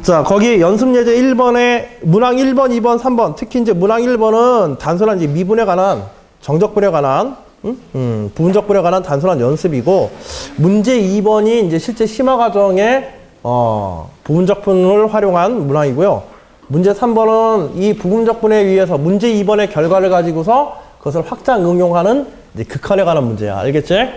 자, 거기 연습예제 1번에 문항 1번, 2번, 3번, 특히 이제 문항 1번은 단순한 이제 미분에 관한, 정적분에 관한, 부분적분에 관한 단순한 연습이고, 문제 2번이 이제 실제 심화 과정에 부분적분을 활용한 문항이고요. 문제 3번은 이 부분적분에 의해서 문제 2번의 결과를 가지고서 그것을 확장 응용하는 이제 극한에 관한 문제야. 알겠지?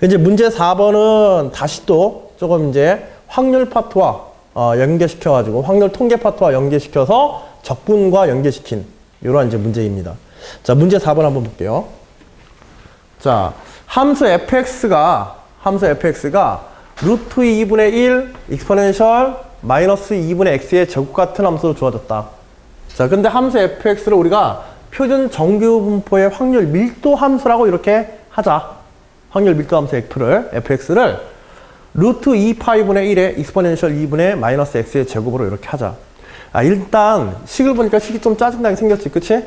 이제 문제 4번은 다시 또 조금 이제 확률 파트와 연계시켜가지고 확률 통계 파트와 연계시켜서 적분과 연계시킨 이런 이제 문제입니다. 자, 문제 4번 한번 볼게요. 자, 함수 fx가 루트 2분의 1 익스포넨셜 마이너스 2분의 x의 제곱 같은 함수로 주어졌다. 자, 근데 함수 fx를 우리가 표준 정규 분포의 확률 밀도 함수라고 이렇게 하자. 확률 밀도 함수 fx를 루트 2파이분의 1의 익스포넨셜 2분의 마이너스 x의 제곱으로 이렇게 하자. 일단 식을 보니까 식이 좀 짜증나게 생겼지, 그치?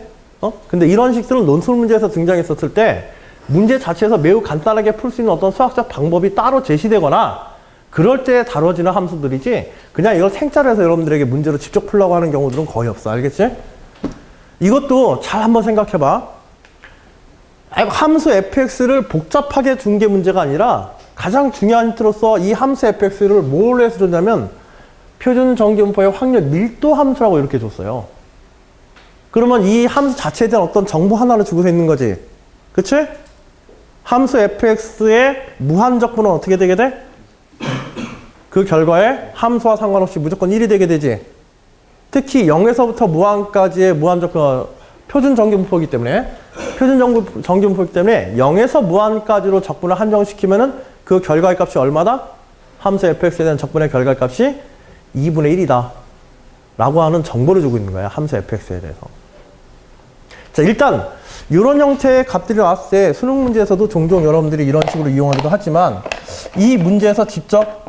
근데 이런 식들은 논술 문제에서 등장했었을 때 문제 자체에서 매우 간단하게 풀 수 있는 어떤 수학적 방법이 따로 제시되거나 그럴 때 다뤄지는 함수들이지 그냥 이걸 생짜로 해서 여러분들에게 문제로 직접 풀려고 하는 경우들은 거의 없어. 알겠지? 이것도 잘 한번 생각해봐. 함수 fx를 복잡하게 준 게 문제가 아니라 가장 중요한 힌트로서 이 함수 fx를 뭘로 해서 줬냐면 표준 정규분포의 확률 밀도 함수라고 이렇게 줬어요. 그러면 이 함수 자체에 대한 어떤 정보 하나를 주고서 있는 거지. 그치? 함수 fx의 무한적분은 어떻게 되게 돼? 그 결과에 함수와 상관없이 무조건 1이 되게 되지. 특히 0에서부터 무한까지의 무한적분, 표준 정규분포이기 때문에 0에서 무한까지로 적분을 한정시키면은 그 결과의 값이 얼마다? 함수 fx에 대한 적분의 결과의 값이 2분의 1이다. 라고 하는 정보를 주고 있는 거야. 함수 fx에 대해서. 자, 일단 이런 형태의 값들이 나왔을 때 수능 문제에서도 종종 여러분들이 이런 식으로 이용하기도 하지만 이 문제에서 직접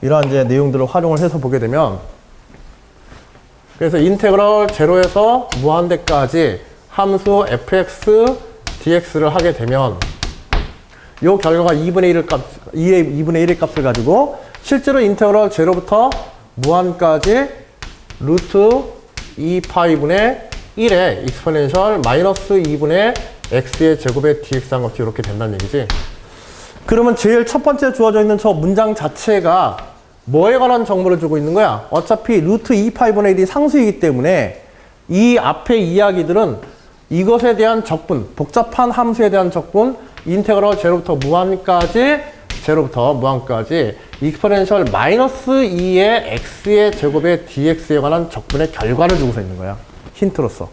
이러한 이제 내용들을 활용을 해서 보게 되면 그래서 인테그럴 제로에서 무한대까지 함수 fx dx를 하게 되면 이 결과가 2분의 1의 값을 가지고 실제로 인테그럴 제로부터 무한까지 루트 2파이분의 1의 익스포넨셜 마이너스 2분의 x의 제곱의 dx 한 값이 이렇게 된다는 얘기지. 그러면 제일 첫 번째 주어져 있는 저 문장 자체가 뭐에 관한 정보를 주고 있는 거야? 어차피 루트 2파이분의 1이 상수이기 때문에 이 앞의 이야기들은 이것에 대한 적분, 복잡한 함수에 대한 적분, 인테그럴 제로부터 무한까지 익스포넨셜 마이너스 2의 x의 제곱의 dx에 관한 적분의 결과를 주고서 있는 거야. 힌트로서.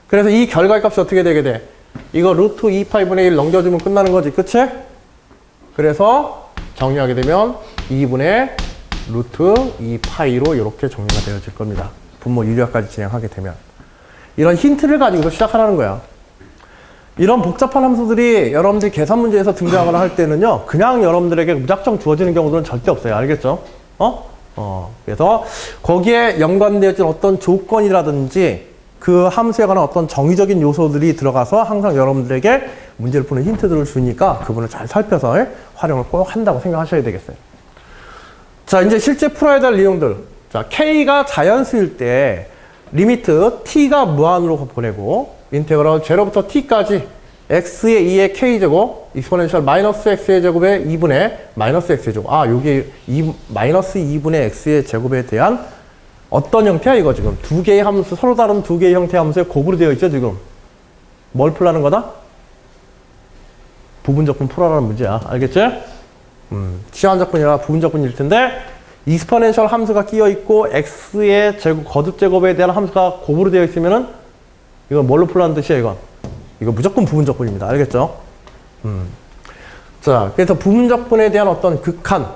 그래서 이 결과의 값이 어떻게 되게 돼? 이거 루트 2파이분의 1 넘겨주면 끝나는 거지. 그치? 그래서 정리하게 되면 2분의 루트 2파이로 이렇게 정리가 되어질 겁니다. 분모 유리화까지 진행하게 되면. 이런 힌트를 가지고서 시작하라는 거야. 이런 복잡한 함수들이 여러분들이 계산 문제에서 등장하거나 할 때는요, 그냥 여러분들에게 무작정 주어지는 경우들은 절대 없어요. 알겠죠? 그래서 거기에 연관되어진 어떤 조건이라든지 그 함수에 관한 어떤 정의적인 요소들이 들어가서 항상 여러분들에게 문제를 푸는 힌트들을 주니까 그분을 잘 살펴서 활용을 꼭 한다고 생각하셔야 되겠어요. 자, 이제 실제 풀어야 될 내용들. 자, K가 자연수일 때 리미트 T가 무한으로 보내고 인테그럴 제로부터 T까지 X의 2의 K제곱 익스포넨셜 마이너스 X의 제곱의 2분의 마이너스 X의 제곱. 요게 마이너스 2분의 X의 제곱에 대한 어떤 형태야 이거 지금? 두 개의 함수, 서로 다른 두 개의 형태의 함수에 곱으로 되어 있죠 지금? 뭘 풀라는 거다? 부분적분 풀어라는 문제야. 알겠지? 치환적분이라 부분적분일 텐데 익스포넨셜 함수가 끼어 있고 x의 제곱, 거듭 제곱에 대한 함수가 곱으로 되어 있으면은 이건 뭘로 풀라는 뜻이야 이건? 이거 무조건 부분적분입니다. 알겠죠? 자, 그래서 부분적분에 대한 어떤 극한.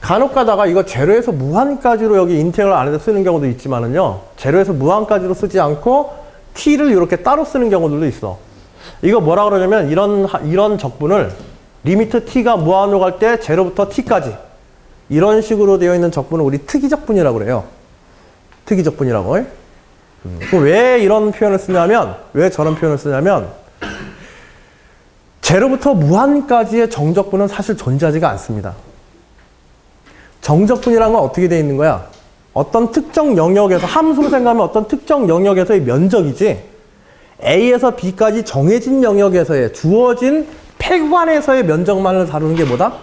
간혹 가다가 이거 제로에서 무한까지로 여기 인테그럴 안에서 쓰는 경우도 있지만은요, 제로에서 무한까지로 쓰지 않고 t를 이렇게 따로 쓰는 경우들도 있어. 이거 뭐라 그러냐면 이런 적분을 리미트 t가 무한으로 갈 때 제로부터 t까지 이런 식으로 되어 있는 적분을 우리 특이적분이라고 그래요. 특이적분이라고. 왜 이런 표현을 쓰냐면, 왜 저런 표현을 쓰냐면 제로부터 무한까지의 정적분은 사실 존재하지가 않습니다. 정적분이라는 건 어떻게 돼 있는 거야? 어떤 특정 영역에서, 함수로 생각하면 어떤 특정 영역에서의 면적이지, A에서 B까지 정해진 영역에서의 주어진 폐관에서의 면적만을 다루는 게 뭐다?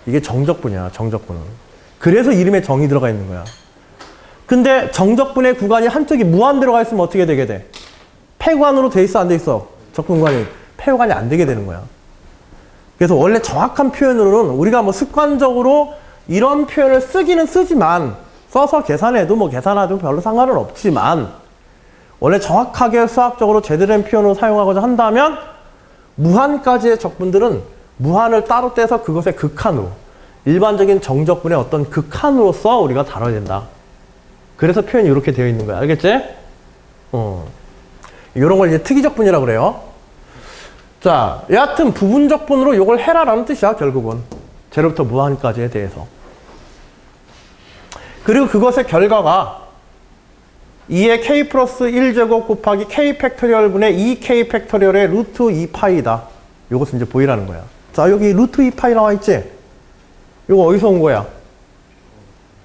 이게 정적분이야, 정적분은. 그래서 이름에 정이 들어가 있는 거야. 근데 정적분의 구간이 한쪽이 무한 들어가 있으면 어떻게 되게 돼? 폐관으로 돼 있어, 안 돼 있어? 적분구간이 폐관이 안 되게 되는 거야. 그래서 원래 정확한 표현으로는 우리가 뭐 습관적으로 이런 표현을 쓰기는 쓰지만, 써서 계산해도 뭐 계산해도 별로 상관은 없지만, 원래 정확하게 수학적으로 제대로 된 표현으로 사용하고자 한다면 무한까지의 적분들은 무한을 따로 떼서 그것의 극한으로, 일반적인 정적분의 어떤 극한으로서 우리가 다뤄야 된다. 그래서 표현이 이렇게 되어 있는 거야. 알겠지? 이런 걸 이제 특이적분이라고 그래요. 자, 여하튼 부분적분으로 이걸 해라라는 뜻이야, 결국은. 제로부터 무한까지에 대해서. 그리고 그것의 결과가 2의 k 플러스 1제곱 곱하기 k 팩토리얼 분의 2k 팩토리얼의 루트 2파이다. 요것을 이제 보이라는 거야. 자, 여기 루트 2파이 나와 있지? 요거 어디서 온 거야?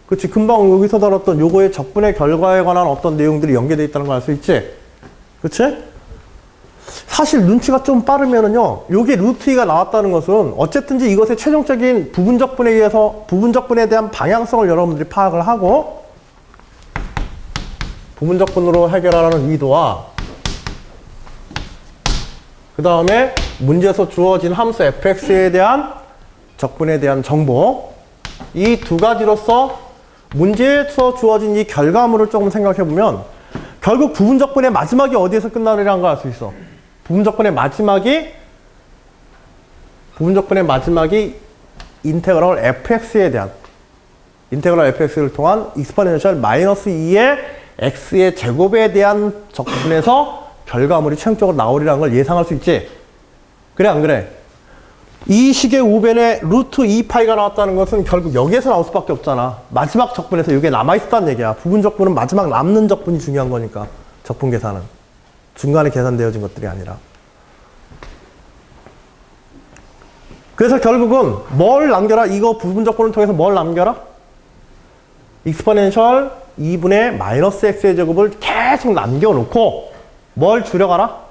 그치, 금방 여기서 다뤘던 요거의 적분의 결과에 관한 어떤 내용들이 연계되어 있다는 걸 알 수 있지? 그치? 사실 눈치가 좀 빠르면은요, 요게 루트 2가 나왔다는 것은 어쨌든지 이것의 최종적인 부분적분에 의해서 부분적분에 대한 방향성을 여러분들이 파악을 하고, 부분적분으로 해결하라는 의도와 그 다음에 문제에서 주어진 함수 fx에 대한 적분에 대한 정보, 이 두 가지로서 문제에서 주어진 이 결과물을 조금 생각해 보면 결국 부분적분의 마지막이 어디에서 끝나느냐는 걸 알 수 있어. 부분적분의 마지막이 인테그럴 fx에 대한, 인테그럴 fx를 통한 익스포넨셜 마이너스 2의 x의 제곱에 대한 적분에서 결과물이 최종적으로 나오리라는 걸 예상할 수 있지? 그래, 안 그래? 이 식의 우변에 루트 2파이가 나왔다는 것은 결국 여기에서 나올 수밖에 없잖아. 마지막 적분에서 이게 남아있었다는 얘기야. 부분적분은 마지막 남는 적분이 중요한 거니까. 적분 계산은. 중간에 계산되어진 것들이 아니라. 그래서 결국은 뭘 남겨라? 이거 부분적분을 통해서 뭘 남겨라? 익스포넨셜 2분의 마이너스 x의 제곱을 계속 남겨놓고 뭘 줄여가라?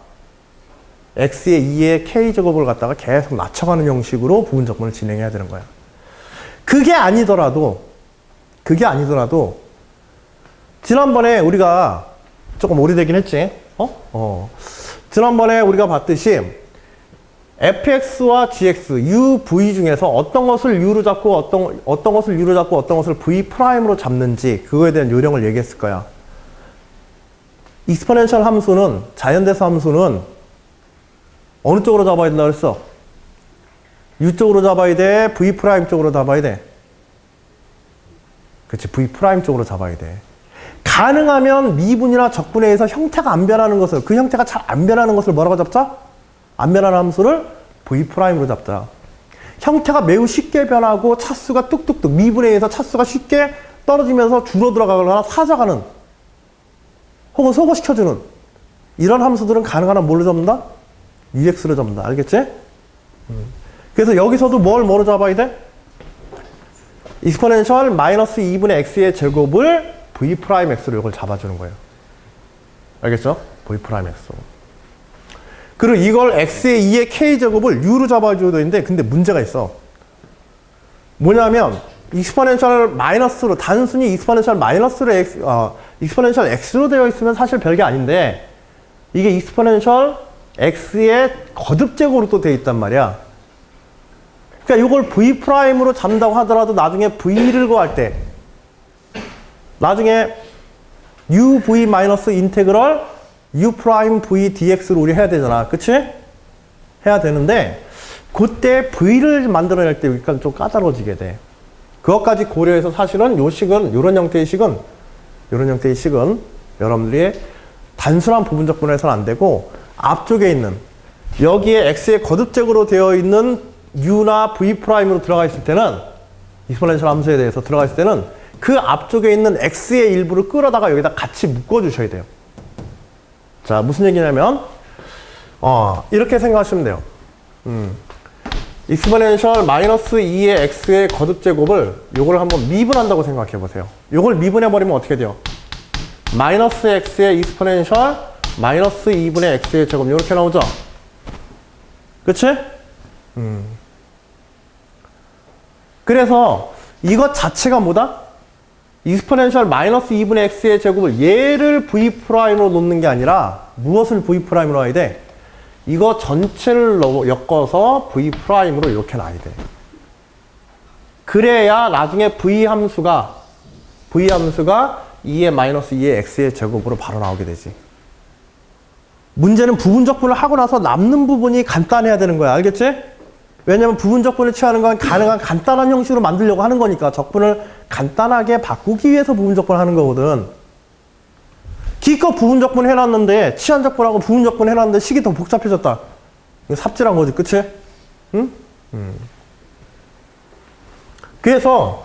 x의 2의 k제곱을 갖다가 계속 낮춰가는 형식으로 부분적분을 진행해야 되는 거야. 그게 아니더라도 지난번에 우리가 조금 오래되긴 했지? 지난번에 우리가 봤듯이 fx와 gx, u, v 중에서 어떤 것을 u로 잡고 어떤 것을 u로 잡고 어떤 것을 v''으로 잡는지 그거에 대한 요령을 얘기했을 거야. 익스포넨셜 함수는, 자연대수 함수는 어느 쪽으로 잡아야 된다 그랬어? u 쪽으로 잡아야 돼? v' 쪽으로 잡아야 돼? 그치, v' 쪽으로 잡아야 돼. 가능하면 미분이나 적분에 의해서 형태가 안 변하는 것을, 그 형태가 잘 안 변하는 것을 뭐라고 잡자? 안 변하는 함수를 v''으로 잡자. 형태가 매우 쉽게 변하고 차수가 뚝뚝뚝, 미분에 의해서 차수가 쉽게 떨어지면서 줄어들어가거나 사져가는, 혹은 소거시켜주는 이런 함수들은 가능한 한 뭘로 잡는다? UX로 잡는다. 알겠지? 그래서 여기서도 뭐로 잡아야 돼? 익스포넨셜 마이너스 2분의 x의 제곱을 v''x로 이걸 잡아주는 거예요. 알겠죠? v''x로. 그리고 이걸 x의 2의 k제곱을 u로 잡아줘야 되는데, 근데 문제가 있어. 뭐냐면 익스포넨셜 마이너스로, 단순히 익스포넨셜 마이너스로 익스포넨셜 x로 되어 있으면 사실 별게 아닌데, 이게 익스포넨셜 x의 거듭제곱으로 또 되어 있단 말이야. 그러니까 이걸 v''으로 잡는다고 하더라도 나중에 v를 구할 때, 나중에 uv 마이너스 인테그럴 u'(v) dx를 우리 해야 되잖아. 그치? 해야 되는데, 그때 v를 만들어낼 때 약간 좀 까다로워지게 돼. 그것까지 고려해서 사실은 요 식은, 요런 형태의 식은 여러분들이 단순한 부분적분을 해서는 안 되고, 앞쪽에 있는, 여기에 x의 거듭제곱으로 되어 있는 u나 v''으로 들어가 있을 때는, 익스포넨셜 함수에 대해서 들어가 있을 때는 그 앞쪽에 있는 x의 일부를 끌어다가 여기다 같이 묶어주셔야 돼요. 자, 무슨 얘기냐면, 이렇게 생각하시면 돼요. 익스포넨셜 마이너스 2의 x의 거듭제곱을 요걸 한번 미분한다고 생각해 보세요. 요걸 미분해버리면 어떻게 돼요? 마이너스 x의 익스포넨셜 마이너스 2분의 x의 제곱 이렇게 나오죠? 그치? 그래서 이것 자체가 뭐다? 익스포넨셜 마이너스 2분의 x의 제곱을 얘를 v'으로 놓는 게 아니라 무엇을 v'으로 놔야 돼? 이거 전체를 엮어서 v'으로 이렇게 놔야 돼. 그래야 나중에 v함수가 2의 마이너스 2의 x의 제곱으로 바로 나오게 되지. 문제는 부분적분을 하고 나서 남는 부분이 간단해야 되는 거야. 알겠지? 왜냐면 부분적분을 취하는 건 가능한 간단한 형식으로 만들려고 하는 거니까 적분을 간단하게 바꾸기 위해서 부분적분을 하는 거거든. 기껏 부분적분 해놨는데 치환적분하고 부분적분 해놨는데 식이 더 복잡해졌다. 이거 삽질한 거지. 그치? 응? 그래서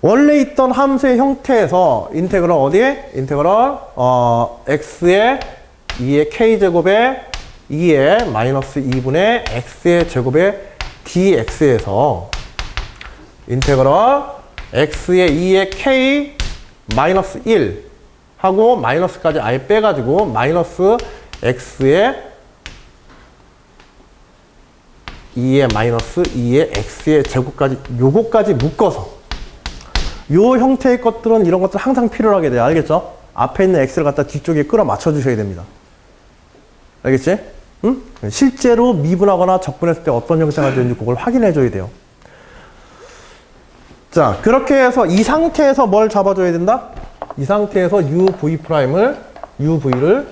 원래 있던 함수의 형태에서 인테그럴 어디에? 인테그럴 x의 2의 k제곱에 2의 마이너스 2분의 x의 제곱에 dx에서 인테그럴 x의 2의 k 마이너스 1 하고 마이너스까지 아예 빼가지고 마이너스 x의 2의 마이너스 2의 x의 제곱까지 요거까지 묶어서 요 형태의 것들은 이런 것들 항상 필요하게 돼요. 알겠죠? 앞에 있는 x를 갖다 뒤쪽에 끌어 맞춰 주셔야 됩니다. 알겠지? 응? 실제로 미분하거나 적분했을 때 어떤 형태가 되는지 그걸 확인해 줘야 돼요. 자, 그렇게 해서 이 상태에서 뭘 잡아줘야 된다? 이 상태에서 UV'를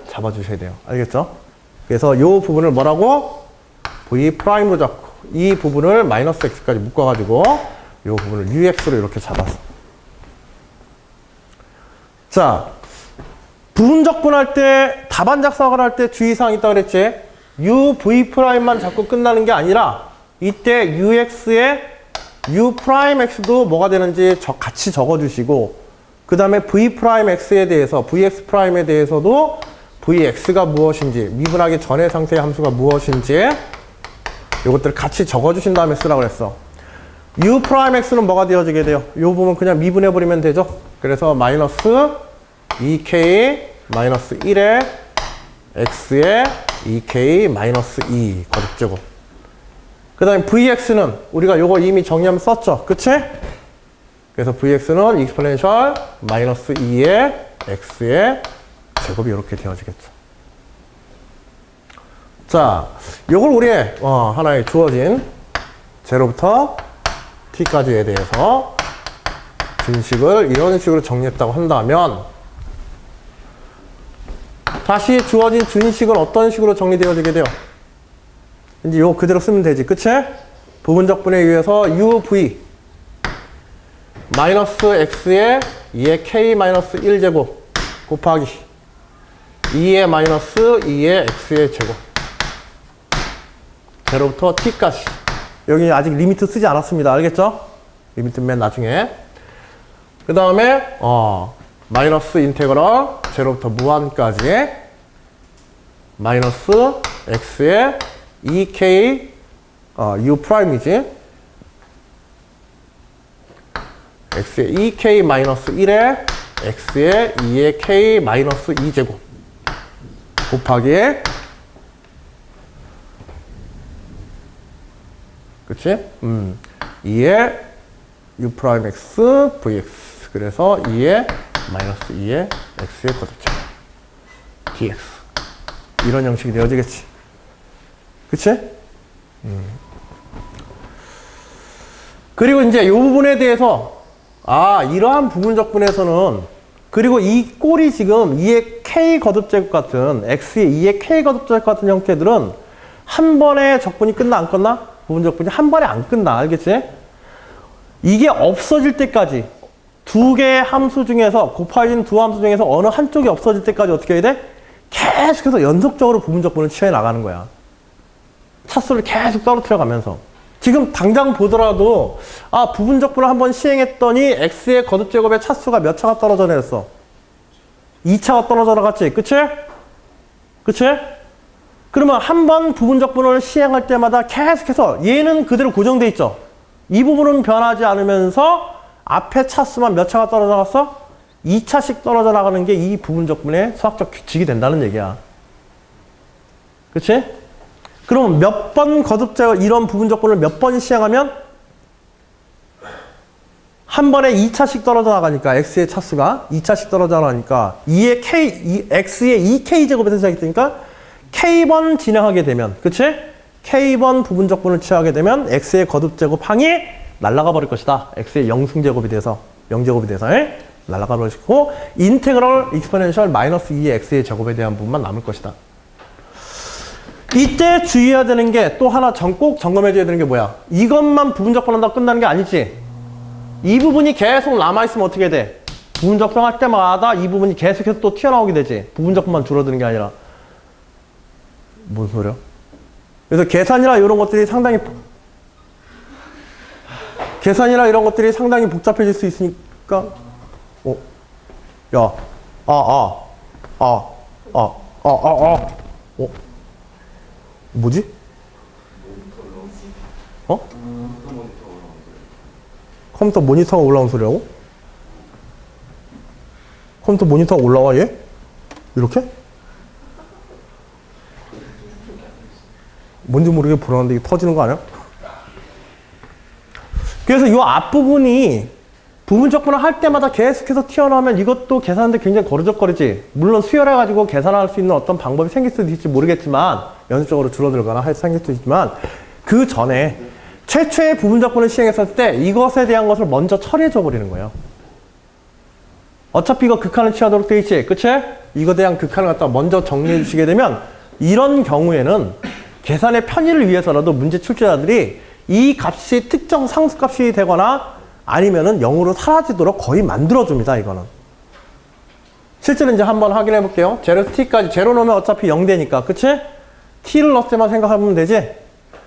잡아주셔야 돼요. 알겠죠? 그래서 이 부분을 뭐라고? V'로 잡고 이 부분을 마이너스 x까지 묶어가지고 이 부분을 UX로 이렇게 잡았어. 자, 부분적분할 때 답안 작성을 할 때 주의사항이 있다고 그랬지? UV'만 자꾸 끝나는 게 아니라 이때 UX에 U'X도 뭐가 되는지 같이 적어주시고 그 다음에 V'X에 대해서 VX'에 대해서도 VX가 무엇인지 미분하기 전의 상태의 함수가 무엇인지 이것들을 같이 적어주신 다음에 쓰라고 했어. U'X는 뭐가 되어지게 돼요? 이 부분 그냥 미분해버리면 되죠. 그래서 마이너스 2K 마이너스 1에 X에 2K 마이너스 2 거듭제곱. 그 다음에 VX는 우리가 요거 이미 정리하면 썼죠. 그치? 그래서 VX는 익스포넨셜 마이너스 2의 X의 제곱이 이렇게 되어지겠죠. 자, 요걸 우리 하나의 주어진 제로부터 t까지에 대해서 준식을 이런 식으로 정리했다고 한다면 다시 주어진 준식은 어떤 식으로 정리되어지게 돼요? 이제 요 그대로 쓰면 되지. 그치? 부분적분에 의해서 UV 마이너스 x의 2의 k 마이너스 1제곱 곱하기 2의 마이너스 2의 x의 제곱 제로부터 t까지. 여기 아직 리미트 쓰지 않았습니다. 알겠죠? 리미트 맨 나중에. 그 다음에 마이너스 인테그럴 제로부터 무한까지 마이너스 x의 2k U'이지 x의 2k 마이너스 1에 x의 2의 k 마이너스 2제곱 곱하기 그치? 2의 U'X Vx 그래서 2의 마이너스 2의 x의 거듭제곱 dx 이런 형식이 되어지겠지. 그치? 그리고 이제 이 부분에 대해서 이러한 부분적분에서는 그리고 이 꼴이 지금 2의 k 거듭제곱 같은 x의 2의 k 거듭제곱 같은 형태들은 한 번에 적분이 끝나 안 끝나? 부분적분이 한 번에 안 끝나. 알겠지? 이게 없어질 때까지 두 개의 함수 중에서 곱해진 두 함수 중에서 어느 한쪽이 없어질 때까지 어떻게 해야 돼? 계속해서 연속적으로 부분적분을 취해 나가는 거야. 차수를 계속 떨어뜨려 가면서. 지금 당장 보더라도 부분적분을 한번 시행했더니 x의 거듭제곱의 차수가 몇 차가 떨어져 내렸어? 2차가 떨어져 나갔지. 그치? 그치? 그러면 한 번 부분적 분원을 시행할 때마다 계속해서 얘는 그대로 고정돼 있죠. 이 부분은 변하지 않으면서 앞에 차수만 몇 차가 떨어져 나갔어? 2차씩 떨어져 나가는 게 이 부분적 분의 수학적 규칙이 된다는 얘기야. 그치? 그럼 몇 번 거듭제거 이런 부분적 분을 몇 번 시행하면 한 번에 2차씩 떨어져 나가니까 x의 차수가 2차씩 떨어져 나가니까 2의 k, x의 2k제곱에 대해서 k번 진행하게 되면 그치? k번 부분적 분을 취하게 되면 x의 거듭제곱 항이 날아가 버릴 것이다. x의 영승제곱이 돼서 0제곱이 돼서 날아가 버릴 것이고 인테그럴 익스포넨셜 마이너스 2의 x의 제곱에 대한 부분만 남을 것이다. 이때 주의해야 되는 게 또 하나 꼭 점검해줘야 되는 게 뭐야? 이것만 부분적 분한다고 끝나는 게 아니지. 이 부분이 계속 남아있으면 어떻게 돼? 부분적 분할 때마다 이 부분이 계속해서 또 튀어나오게 되지. 부분적 분만 줄어드는 게 아니라. 뭔 소리야? 그래서 계산이나 이런 것들이 상당히 복잡해질 수 있으니까 뭐지? 컴퓨터 모니터가 올라온 소리라고? 컴퓨터 모니터가 올라와 얘? 이렇게? 뭔지 모르게 불안한데 이게 터지는 거 아니야? 그래서 이 앞부분이 부분적 분할 할 때마다 계속해서 튀어나오면 이것도 계산하는데 굉장히 거르적거리지. 물론 수열해가지고 계산할 수 있는 어떤 방법이 생길 수도 있을지 모르겠지만 연습적으로 줄어들거나 생길 수도 있지만 그 전에 최초의 부분적 분을 시행했을 때 이것에 대한 것을 먼저 처리해줘 버리는 거예요. 어차피 이거 극한을 취하도록 돼 있지. 그치? 이거에 대한 극한을 갖다 먼저 정리해 주시게 되면 이런 경우에는 계산의 편의를 위해서라도 문제 출제자들이 이 값이 특정 상수값이 되거나 아니면은 0으로 사라지도록 거의 만들어줍니다, 이거는. 실제로 이제 한번 확인해 볼게요. 제로 t까지, 제로 넣으면 어차피 0 되니까, 그치? t를 넣을 때만 생각하면 되지?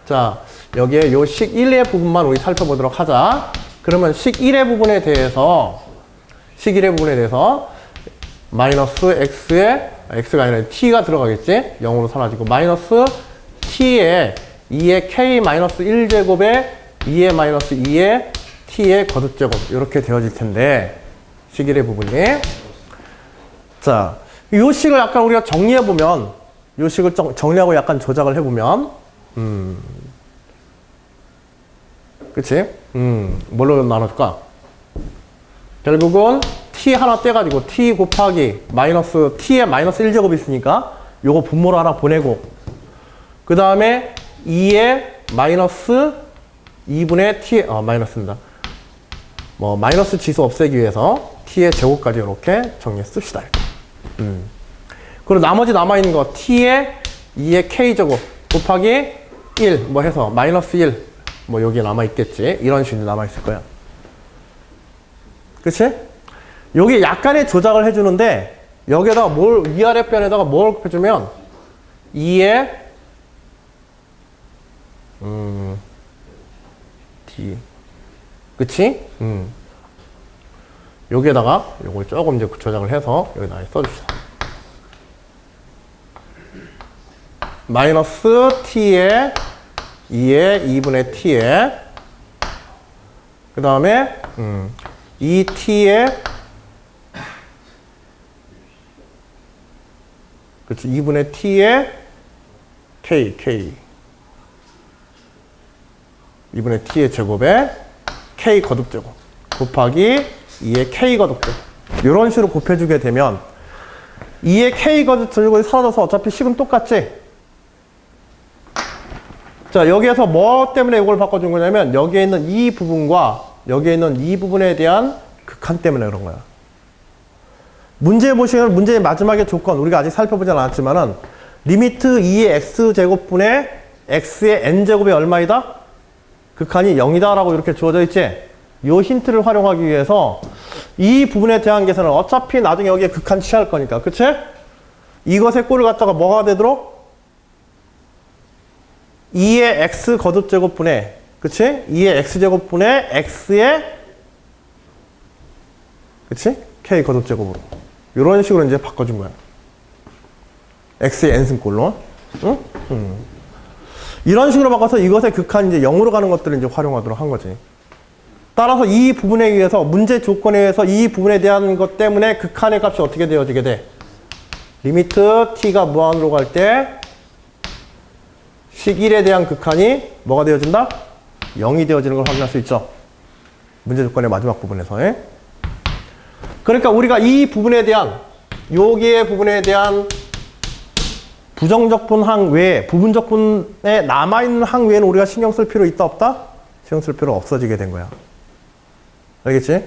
자, 여기에 요 식 1의 부분만 우리 살펴보도록 하자. 그러면 식 1의 부분에 대해서, 마이너스 x에, x가 아니라 t가 들어가겠지? 0으로 사라지고, 마이너스 t에 2의 k-1제곱에 2의 마이너스 2의 t의 거듭제곱 이렇게 되어질 텐데 식 1의 부분이 자, 이 식을 약간 우리가 정리해보면 이 식을 정리하고 약간 조작을 해보면 그치? 뭘로 나눠줄까? 결국은 t 하나 떼가지고 t 곱하기 마이너스 t의 마이너스 1제곱이 있으니까 요거 분모로 하나 보내고 그 다음에 2의 마이너스 2분의 t, 마이너스입니다. 마이너스 지수 없애기 위해서 t의 제곱까지 이렇게 정리해 씁시다. 그리고 나머지 남아있는 거 t의 2의 k제곱 곱하기 1 해서 마이너스 1 여기 남아있겠지. 이런 식으로 남아있을 거야. 그치? 여기 약간의 조작을 해주는데 여기에다가 위아래 변에다가 뭘 곱해주면 2의 D. 그치? 여기에다가 요걸 조금 이제 조작을 해서 여기다 써줍시다. 마이너스 t에 2의 2분의 t에 그 다음에 2t에 그치 2분의 t에 k 2분의 t의 제곱에 k 거듭제곱 곱하기 2의 k 거듭제곱 이런 식으로 곱해주게 되면 2의 k 거듭제곱이 사라져서 어차피 식은 똑같지? 자, 여기에서 뭐 때문에 이걸 바꿔준 거냐면 여기에 있는 이 부분과 여기에 있는 이 부분에 대한 극한 때문에 그런 거야. 문제 보시면 문제의 마지막의 조건 우리가 아직 살펴보진 않았지만은 리미트 2의 x제곱분의 x의 n제곱이 얼마이다? 극한이 0이다 라고 이렇게 주어져 있지? 이 힌트를 활용하기 위해서 이 부분에 대한 계산은 어차피 나중에 여기에 극한 취할 거니까 그치? 이것의 꼴을 갖다가 뭐가 되도록? 2의 x 거듭제곱분의 그치? 2의 x제곱분의 x의 그치? k 거듭제곱으로 이런 식으로 이제 바꿔준 거야. x의 n승꼴로 응? 이런 식으로 바꿔서 이것의 극한이 이제 0으로 가는 것들을 이제 활용하도록 한 거지. 따라서 이 부분에 의해서, 문제 조건에 의해서 이 부분에 대한 것 때문에 극한의 값이 어떻게 되어지게 돼? 리미트 t가 무한으로 갈 때 식 1에 대한 극한이 뭐가 되어진다? 0이 되어지는 걸 확인할 수 있죠. 문제 조건의 마지막 부분에서. 그러니까 우리가 이 부분에 대한, 여기의 부분에 대한 부정적 분항 외에, 부분적 분에 남아있는 항 외에는 우리가 신경 쓸 필요 있다 없다? 신경 쓸 필요 없어지게 된 거야. 알겠지?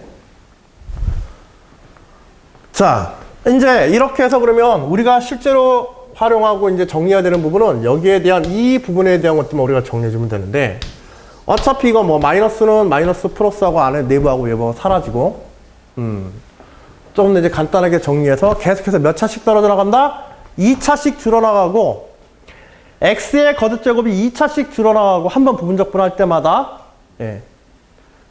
자, 이제 이렇게 해서 그러면 우리가 실제로 활용하고 이제 정리해야 되는 부분은 여기에 대한 이 부분에 대한 것들만 우리가 정리해주면 되는데, 어차피 이거 뭐 마이너스는 마이너스 플러스하고 안에 내부하고 외부하고 사라지고, 조금 더 이제 간단하게 정리해서 계속해서 몇 차씩 떨어져 나간다? 2차씩 줄어나가고, x의 거듭제곱이 2차씩 줄어나가고, 한 번 부분적 분할 때마다,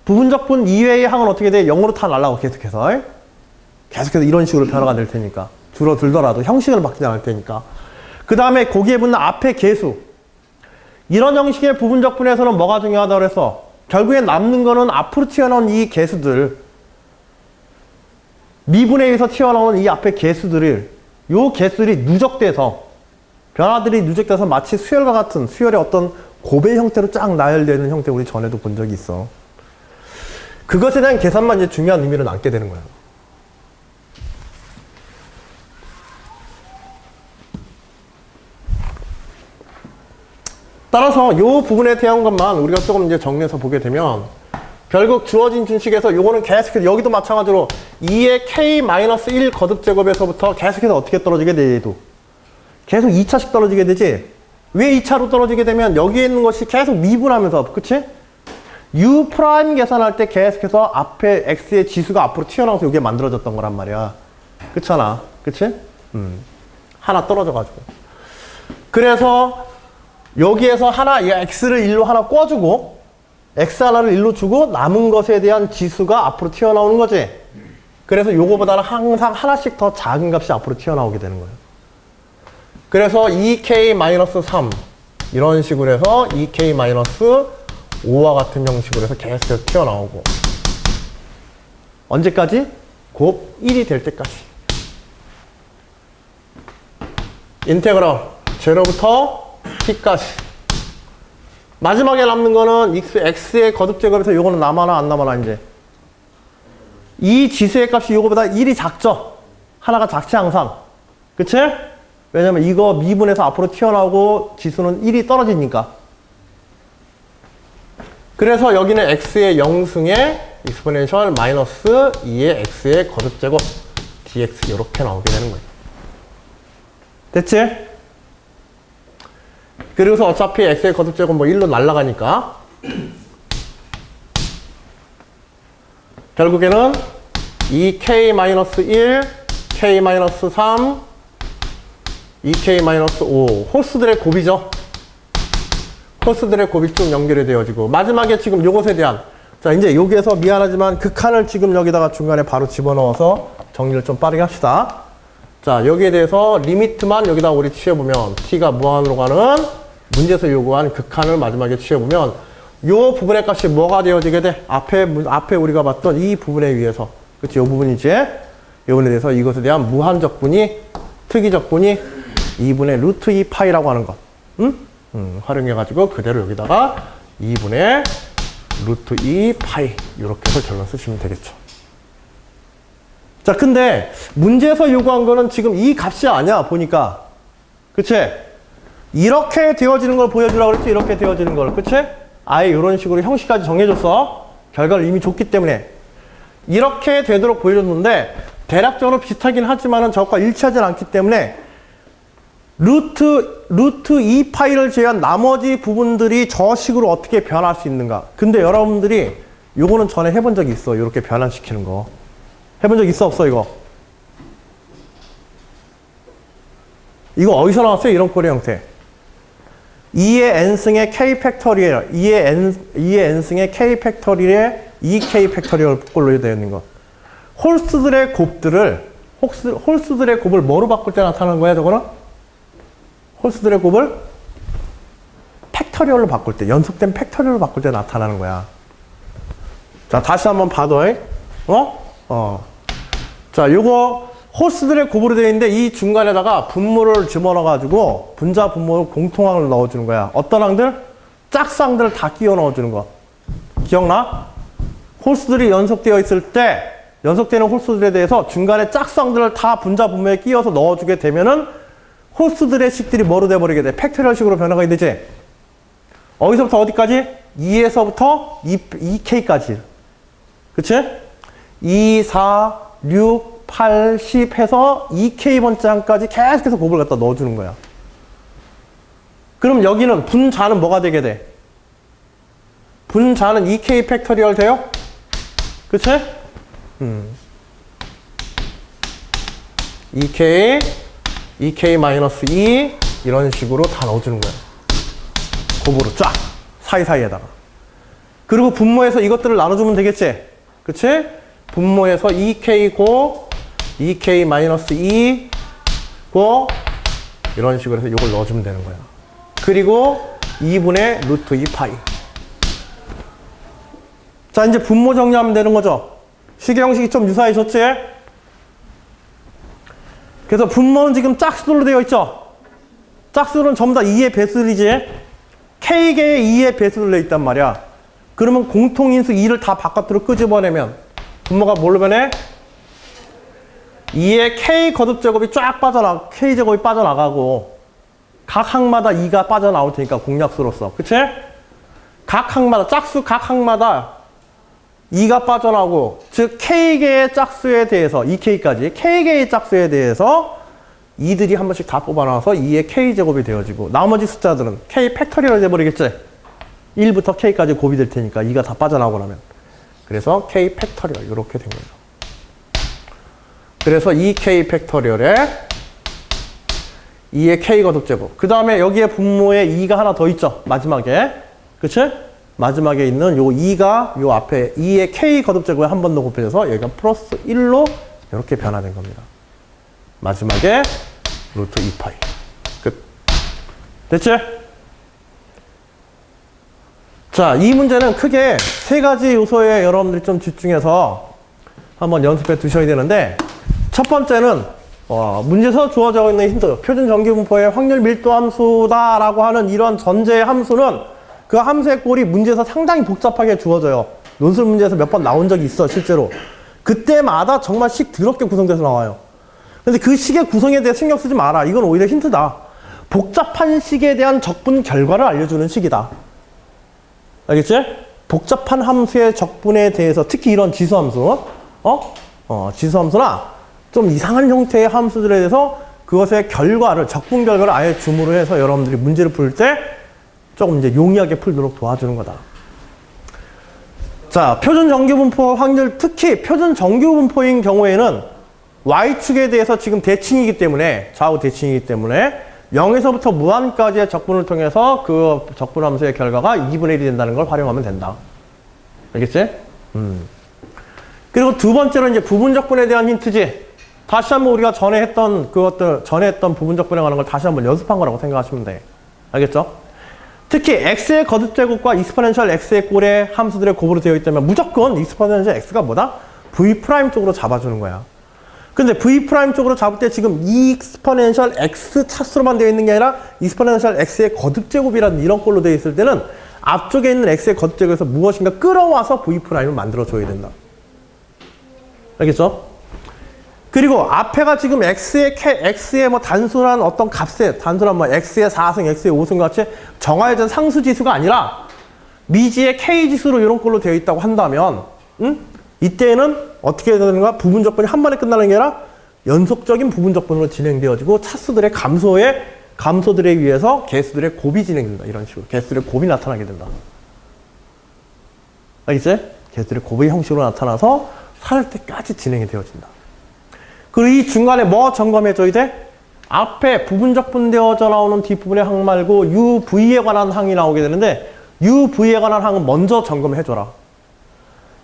부분적 분 이외의 항은 어떻게 돼? 0으로 다 날라가고 계속해서. 계속해서 이런 식으로 변화가 될 테니까. 줄어들더라도 형식을 바뀌지 않을 테니까. 그 다음에 거기에 붙는 앞에 계수. 이런 형식의 부분적 분에서는 뭐가 중요하다고 그래서 결국엔 남는 거는 앞으로 튀어나온 이 계수들, 미분에 의해서 튀어나오는 이 앞에 계수들을, 요 계수들이 누적돼서, 변화들이 누적돼서 마치 수열과 같은, 수열의 어떤 고배 형태로 쫙 나열되는 형태 우리 전에도 본 적이 있어. 그것에 대한 계산만 이제 중요한 의미를 남게 되는 거야. 따라서 이 부분에 대한 것만 우리가 조금 이제 정리해서 보게 되면, 결국 주어진 준식에서 요거는 계속해서, 여기도 마찬가지로 2의 k-1 거듭제곱에서부터 계속해서 어떻게 떨어지게 돼? 얘도 계속 2차씩 떨어지게 되지. 왜 2차로 떨어지게 되면 여기에 있는 것이 계속 미분하면서, 그치? u 프라임 계산할 때 계속해서 앞에 x의 지수가 앞으로 튀어나와서 이게 만들어졌던 거란 말이야. 그렇잖아. 그치? 하나 떨어져가지고. 그래서 여기에서 하나, 이 x를 1로 하나 꿔주고, x 하나를 1로 주고, 남은 것에 대한 지수가 앞으로 튀어나오는 거지. 그래서 요거보다는 항상 하나씩 더 작은 값이 앞으로 튀어나오게 되는 거예요. 그래서 2k-3 이런 식으로 해서 2k-5와 같은 형식으로 해서 계속 튀어나오고, 언제까지? 곱 1이 될 때까지. 인테그럴 0부터 t까지. 마지막에 남는 거는 x의 거듭제곱에서 요거는 남아나 안 남아나 이제. 이 지수의 값이 요거보다 1이 작죠? 하나가 작지 항상. 그치? 왜냐면 이거 미분에서 앞으로 튀어나오고 지수는 1이 떨어지니까. 그래서 여기는 x의 0승에 exponential 마이너스 2의 x의 거듭제곱 dx 이렇게 나오게 되는 거예요. 됐지? 그리고서 어차피 x의 거듭제곱 뭐 1로 날아가니까 결국에는 2k-1, k-3, 2k-5 홀수들의 곱이죠. 홀수들의 곱이 쭉 연결이 되어지고, 마지막에 지금 요것에 대한, 자 이제 여기에서 미안하지만 극한을 지금 여기다가 중간에 바로 집어넣어서 정리를 좀 빠르게 합시다. 자 여기에 대해서 리미트만 여기다 우리 취해보면, t가 무한으로 가는 문제에서 요구한 극한을 마지막에 취해보면 요 부분의 값이 뭐가 되어지게 돼? 앞에 우리가 봤던 이 부분에 의해서, 그치? 요 부분이지? 요 부분에 대해서 이것에 대한 무한적분이, 특이적분이 2분의 루트 2 파이라고 하는 것. 활용해가지고 그대로 여기다가 2분의 루트 2 파이 이렇게 해서 결론 쓰시면 되겠죠. 자, 근데 문제에서 요구한 거는 지금 이 값이 아니야, 보니까. 그치? 이렇게 되어지는 걸 보여주라고 그랬지? 이렇게 되어지는 걸. 그치? 아예 이런 식으로 형식까지 정해줬어. 결과를 이미 줬기 때문에. 이렇게 되도록 보여줬는데, 대략적으로 비슷하긴 하지만은 저것과 일치하진 않기 때문에, 루트 2파이를 제외한 나머지 부분들이 저 식으로 어떻게 변할 수 있는가. 근데 여러분들이 요거는 전에 해본 적이 있어. 이렇게 변환시키는 거. 해본 적 있어, 없어, 이거? 이거 어디서 나왔어요? 이런 꼴의 형태. 2의 n승의 k 팩토리얼, 2의 n승의 k 팩토리얼에 2k 팩토리얼 꼴로 되어 있는 것. 홀수들의 곱을 뭐로 바꿀 때 나타나는 거야, 저거는? 홀수들의 곱을 팩터리얼로 바꿀 때, 연속된 팩터리얼로 바꿀 때 나타나는 거야. 자, 다시 한번 봐도, 자, 요거 홀수들의 곱으로 되어 있는데 이 중간에다가 분모를 집어넣어가지고 분자 분모를 공통항을 넣어주는 거야. 어떤 항들? 짝수항들을 다 끼워 넣어주는 거. 기억나? 홀수들이 연속되어 있을 때, 연속되는 홀수들에 대해서 중간에 짝수항들을 다 분자 분모에 끼워서 넣어주게 되면은 홀수들의 식들이 뭐로 돼버리게 돼? 팩토리얼식으로 변화가 되지? 어디서부터 어디까지? 2에서부터 2K까지. 그치? 2, 4, 6, 8, 10 해서 2K번째 항까지 계속해서 곱을 갖다 넣어주는 거야. 그럼 여기는 분자는 뭐가 되게 돼? 분자는 2K 팩토리얼 돼요? 그치? 2K, 2K 마이너스 2 이런 식으로 다 넣어주는 거야. 곱으로 쫙 사이사이에다가. 그리고 분모에서 이것들을 나눠주면 되겠지? 그치? 분모에서 2K 고 2K 마이너스 2 고 이런 식으로 해서 이걸 넣어주면 되는 거야. 그리고 2분의 루트 2파이. 자, 이제 분모 정리하면 되는 거죠. 식의 형식이 좀 유사해졌지? 그래서 분모는 지금 짝수들로 되어 있죠? 짝수는 전부 다 2의 배수들이지? K개의 2의 배수들로 되어 있단 말이야. 그러면 공통인수 2를 다 바깥으로 끄집어내면 분모가 뭘로 변해? 2의 K 거듭제곱이 쫙 K제곱이 빠져나가고 각 항마다 2가 빠져나올 테니까 공약수로서. 그치? 각 항마다, 짝수 각 항마다 2가 빠져나오고, 즉 K개의 짝수에 대해서 2K까지 K개의 짝수에 대해서 2들이 한 번씩 다 뽑아놔서 2의 K제곱이 되어지고 나머지 숫자들은 K 팩토리얼 돼버리겠지? 1부터 K까지 곱이 될 테니까 2가 다 빠져나오고 나면. 그래서 K 팩토리얼 이렇게 된 거죠. 그래서 2K 팩토리얼에 2의 K 거듭제곱. 그 다음에 여기에 분모에 2가 하나 더 있죠. 마지막에. 그치? 마지막에 있는 요 2가 요 앞에 2의 K 거듭제곱에 한 번 더 곱해져서 여기가 플러스 1로 이렇게 변화된 겁니다. 마지막에 루트 2파이. 끝. 됐지? 자, 이 문제는 크게 세 가지 요소에 여러분들이 좀 집중해서 한번 연습해 두셔야 되는데, 첫 번째는 문제에서 주어져 있는 힌트, 표준 정규분포의 확률 밀도 함수다라고 하는 이런 전제 함수는 그 함수의 꼴이 문제에서 상당히 복잡하게 주어져요. 논술 문제에서 몇 번 나온 적이 있어, 실제로. 그때마다 정말 식 더럽게 구성돼서 나와요. 근데 그 식의 구성에 대해 신경 쓰지 마라. 이건 오히려 힌트다. 복잡한 식에 대한 적분 결과를 알려주는 식이다. 알겠지? 복잡한 함수의 적분에 대해서, 특히 이런 지수함수, 지수함수나 좀 이상한 형태의 함수들에 대해서 그것의 결과를, 적분 결과를 아예 줌으로 해서 여러분들이 문제를 풀 때 조금 이제 용이하게 풀도록 도와주는 거다. 자, 표준 정규분포 확률, 특히 표준 정규분포인 경우에는 Y축에 대해서 지금 대칭이기 때문에, 좌우 대칭이기 때문에 0에서부터 무한까지의 적분을 통해서 그 적분함수의 결과가 2분의 1이 된다는 걸 활용하면 된다. 알겠지? 그리고 두 번째로 이제 부분적분에 대한 힌트지. 다시 한번 우리가 전에 했던 부분적분에 관한 걸 다시 한번 연습한 거라고 생각하시면 돼. 알겠죠? 특히 x의 거듭제곱과 익스포넨셜 x의 꼴의 함수들의 곱으로 되어 있다면 무조건 익스포넨셜 x가 뭐다? v' 쪽으로 잡아주는 거야. 근데 v' 쪽으로 잡을 때 지금 이 익스포넨셜 x 차수로만 되어 있는 게 아니라 익스포넨셜 x의 거듭제곱이라는 이런 꼴로 되어 있을 때는 앞쪽에 있는 x의 거듭제곱에서 무엇인가 끌어와서 v'을 만들어줘야 된다. 알겠죠? 그리고 앞에가 지금 x의 뭐 단순한 어떤 값에, 단순한 뭐 x의 4승, x의 5승 같이 정화해진 상수지수가 아니라 미지의 k지수로 이런 꼴로 되어 있다고 한다면, 이때는 어떻게 해야 되는가? 부분적분이 한 번에 끝나는 게 아니라 연속적인 부분적분으로 진행되어지고 차수들의 감소들에 의해서 개수들의 곱이 진행된다. 이런 식으로. 개수들의 곱이 나타나게 된다. 알겠지? 개수들의 곱의 형식으로 나타나서 살 때까지 진행이 되어진다. 그리고 이 중간에 뭐 점검해줘야 돼? 앞에 부분적분 되어져 나오는 뒷부분의 항 말고 UV에 관한 항이 나오게 되는데 UV에 관한 항은 먼저 점검해줘라.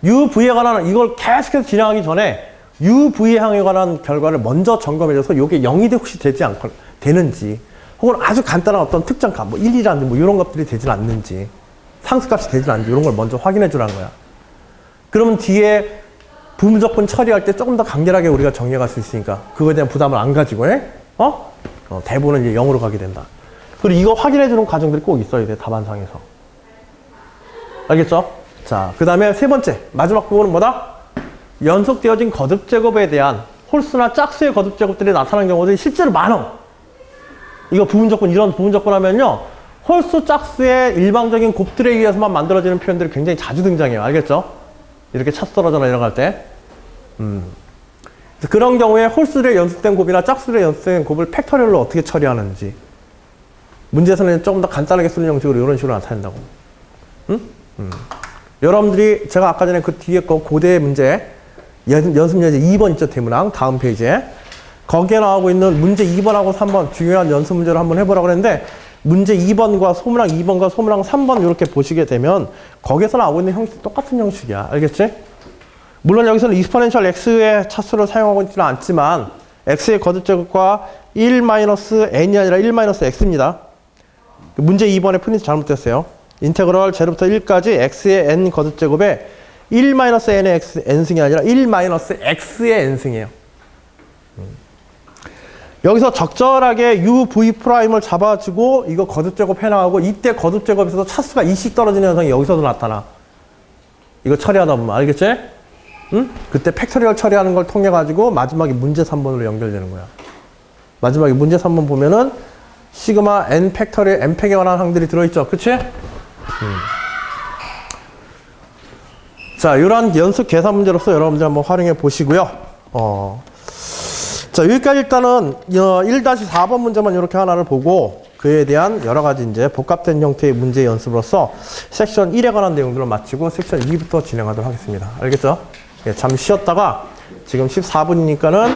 UV에 관한 이걸 계속해서 진행하기 전에 UV 항에 관한 결과를 먼저 점검해줘서 이게 0이 혹시 되지 않고 되는지, 혹은 아주 간단한 어떤 특정 값, 뭐 1이라든지 뭐 이런 것들이 되질 않는지, 상수값이 되질 않는지 이런 걸 먼저 확인해 주라는 거야. 그러면 뒤에 부무조건 처리할 때 조금 더 간결하게 우리가 정리해 갈 수 있으니까 그거에 대한 부담을 안 가지고 대부분은 이제 0으로 가게 된다. 그리고 이거 확인해 주는 과정들이 꼭 있어야 돼, 답안상에서. 알겠죠? 자, 그 다음에 세 번째, 마지막 부분은 뭐다? 연속되어진 거듭 제곱에 대한 홀수나 짝수의 거듭 제곱들이 나타나는 경우들이 실제로 많아. 이거 부분조건, 이런 부분조건 하면요, 홀수 짝수의 일방적인 곱들에 의해서만 만들어지는 표현들이 굉장히 자주 등장해요. 알겠죠? 이렇게 차수 떨어져나 이러갈 때. 그런 경우에 홀수의 연속된 곱이나 짝수의 연속된 곱을 팩터리얼로 어떻게 처리하는지. 문제에서는 조금 더 간단하게 쓰는 형식으로 이런 식으로 나타낸다고. 여러분들이 제가 아까 전에 그 뒤에 거 고대 문제, 연습 예제 2번 있죠, 대문항. 다음 페이지에. 거기에 나오고 있는 문제 2번하고 3번 중요한 연습 문제를 한번 해보라고 했는데, 문제 2번과 소문항 2번과 소문항 3번 이렇게 보시게 되면 거기에서 나오고 있는 형식 똑같은 형식이야. 알겠지? 물론 여기서는 익스포넨셜 x의 차수를 사용하고 있지는 않지만 x의 거듭제곱과 1-n이 아니라 1-x입니다. 문제 2번에 프린트 잘못됐어요. 인테그럴 0부터 1까지 x의 n 거듭제곱에 1-n의 n승이 아니라 1-x의 n승이에요. 여기서 적절하게 uv''을 잡아주고 이거 거듭제곱 해나가고, 이때 거듭제곱에서도 차수가 2씩 떨어지는 현상이 여기서도 나타나. 이거 처리하다 보면 알겠지? 응? 그때 팩토리얼 처리하는 걸 통해 가지고 마지막에 문제 3번으로 연결되는 거야. 마지막에 문제 3번 보면은 시그마 n 팩토리얼 n 팩에 관한 항들이 들어있죠. 그치? 자, 이러한 연습 계산 문제로서 여러분들 한번 활용해 보시고요. 자, 여기까지 일단은 1-4번 문제만 이렇게 하나를 보고 그에 대한 여러 가지 이제 복합된 형태의 문제 연습으로서 섹션 1에 관한 내용들을 마치고 섹션 2부터 진행하도록 하겠습니다. 알겠죠? 예, 잠시 쉬었다가 지금 14분이니까는